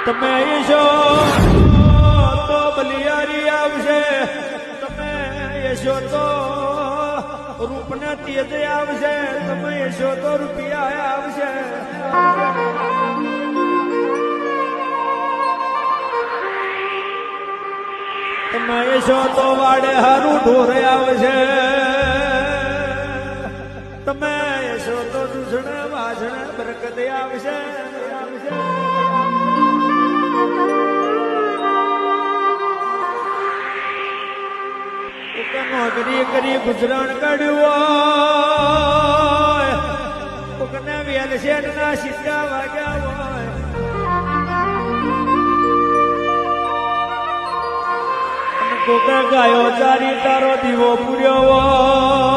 તમે યશો તો બલિયારી આવશે, તમે યશો તો રૂપને તેજ આવશે, તમે યશો તો રૂપિયા આવશે. તમે યશો તો વાડે હારું ઢોરે આવશે, તમે યશો તો દૂષણે વાસણે બરકત આવશે. નોકરી કરી ગુજરાન કાઢ્યું કોકને વેલશેટ ના સિક્કા વાગ્યા હોય, કોકે ગાયો ચારી તારો દીવો પૂર્યો હોય.